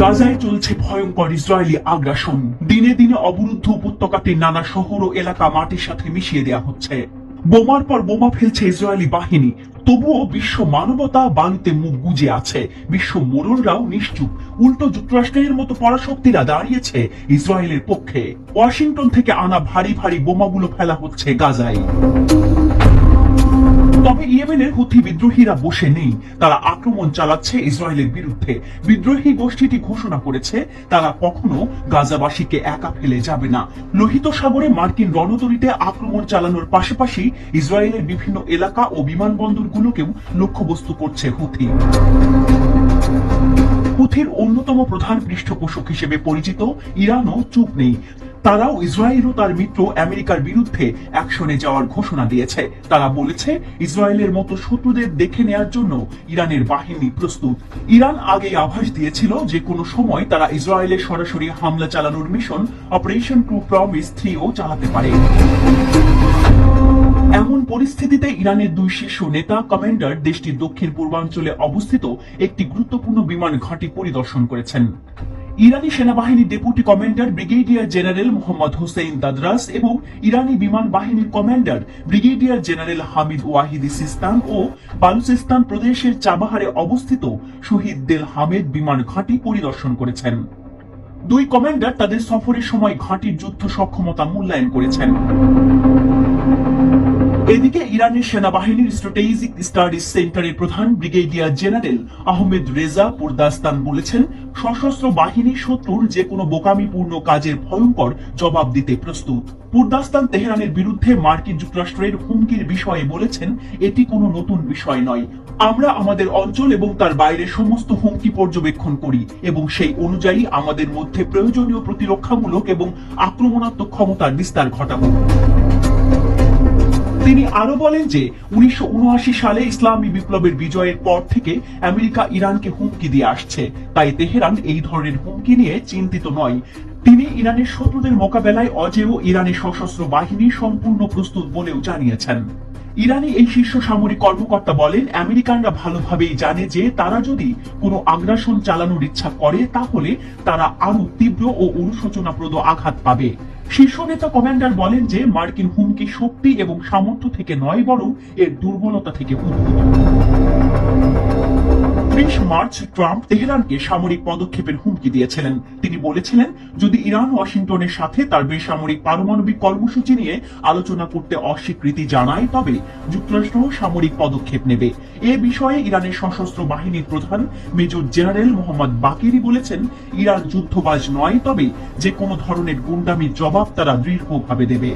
গাজায় চলছে ভয়ঙ্কর ইসরায়েলি আগ্রাসন। দিনে দিনে অবরুদ্ধ উপত্যকাটির নানা শহর ও এলাকা মাটির সাথে মিশিয়ে দেওয়া হচ্ছে। বোমার পর বোমা ফেলছে ইসরায়েলি বাহিনী। তবুও বিশ্ব মানবতা বাণীতে মুখ গুজে আছে। বিশ্ব মোড়লরাও নিশ্চুপ। উল্টো যুক্তরাষ্ট্রের মতো পরাশক্তিরা দাঁড়িয়েছে ইসরায়েলের পক্ষে। ওয়াশিংটন থেকে আনা ভারী ভারী বোমাগুলো ফেলা হচ্ছে গাজায়। তবে ইয়েমেনের হুথি বিদ্রোহীরা বসে নেই। তারা আক্রমণ চালাচ্ছে ইসরায়েলের বিরুদ্ধে। বিদ্রোহী গোষ্ঠীটি ঘোষণা করেছে তারা কখনো গাজাবাসীকে একা ফেলে যাবে না। লোহিত সাগরে মার্কিন রণতরীতে আক্রমণ চালানোর পাশাপাশি ইসরায়েলের বিভিন্ন এলাকা ও বিমানবন্দরগুলোকেও লক্ষ্যবস্তু করছে হুথি। হুথির অন্যতম প্রধান পৃষ্ঠপোষক হিসেবে পরিচিত ইরানও চুপ নেই। তারাও ইসরায়েল ও তার মিত্র আমেরিকার বিরুদ্ধে অ্যাকশনে যাওয়ার ঘোষণা দিয়েছে। তারা বলেছে ইসরায়েলের মতো শত্রুদের দেখে নেয়ার জন্য ইরানের বাহিনী প্রস্তুত। ইরান আগে আভাস দিয়েছিল যে কোনো সময় তারা ইসরায়েলের সরাসরি হামলা চালানোর মিশন অপারেশন ট্রু প্রমিস 3ও চালাতে পারে। এমন পরিস্থিতিতে ইরানের দুই শীর্ষ নেতা কমান্ডার দেশটির দক্ষিণ পূর্বাঞ্চলে অবস্থিত একটি গুরুত্বপূর্ণ বিমান ঘাঁটি পরিদর্শন করেছেন। ইরানি সেনাবাহিনীর deputy commander brigadier general Mohammad Hossein Dadras এবং ইরানি বিমান বাহিনীর commander brigadier general Hamid Vahidi Sistan ও বালুচিস্তান প্রদেশের চাবাহারে অবস্থিত শহীদ দেল হামেদ বিমান ঘাঁটি পরিদর্শন করেছেন। দুই কমান্ডার তাদের সফরের সময় ঘাঁটির যুদ্ধ সক্ষমতা মূল্যায়ন করেছেন। এদিকে ইরানের সেনাবাহিনীর স্ট্র্যাটেজিক স্টাডিজ সেন্টারের প্রধান ব্রিগেডিয়ার জেনারেল আহমেদ রেজা পুরদাস্তান বলেছেন সশস্ত্র বাহিনী শত্রুর যে কোনো বোকামিপূর্ণ কাজের ভয়ঙ্কর জবাব দিতে প্রস্তুত। পুরদাস্তান তেহরানের বিরুদ্ধে মার্কিন যুক্তরাষ্ট্রের হুমকির বিষয়ে বলেছেন এটি কোনো নতুন বিষয় নয়। আমরা আমাদের অঞ্চল এবং তার বাইরে সমস্ত হুমকি পর্যবেক্ষণ করি এবং সেই অনুযায়ী আমাদের মধ্যে প্রয়োজনীয় প্রতিরক্ষামূলক এবং আক্রমণাত্মক ক্ষমতার বিস্তার ঘটাবো। তিনি আরো বলেন যে 1979 সালে ইসলামী বিপ্লবের বিজয়ের পর থেকে আমেরিকা ইরানকে হুমকি দিয়ে আসছে। তাই তেহরান এই ধরনের হুমকি নিয়ে চিন্তিত নয়। তিনি ইরানের শত্রুদের মোকাবেলায় অজেয় ইরানের সশস্ত্র বাহিনী সম্পূর্ণ প্রস্তুত বলেও জানিয়েছেন। ইরানি এই শীর্ষ সামরিক কর্মকর্তা বলেন আমেরিকানরা ভালোভাবেই জানে যে তারা যদি কোনো আগ্রাসন চালানোর ইচ্ছা করে তাহলে তারা আরো তীব্র ও অনুশোচনাপ্রদ আঘাত পাবে। শীর্ষ নেতা কমান্ডার বলেন যে মার্কিন হুমকি শক্তি এবং সামর্থ্য থেকে নয় বরং এর দুর্বলতা থেকে উদ্ভূত। 30 মার্চ ট্রাম্প তেহরানকে সামরিক পদক্ষেপের হুমকি দিয়েছিলেন। তিনি বলেছিলেন যদি ইরান ওয়াশিংটনের সাথে তার বেসামরিক পারমাণবিক কর্মসূচি নিয়ে আলোচনা করতে অস্বীকৃতি জানায় তবে যুক্তরাষ্ট্র সামরিক পদক্ষেপ নেবে। এ বিষয়ে ইরানের সশস্ত্র বাহিনীর প্রধান মেজর জেনারেল মোহাম্মদ বাকিরি বলেছেন ইরান যুদ্ধবাজ নয়, তবে যে কোনো ধরনের গুন্ডামির জবাব তারা দৃঢ়ভাবে দেবে।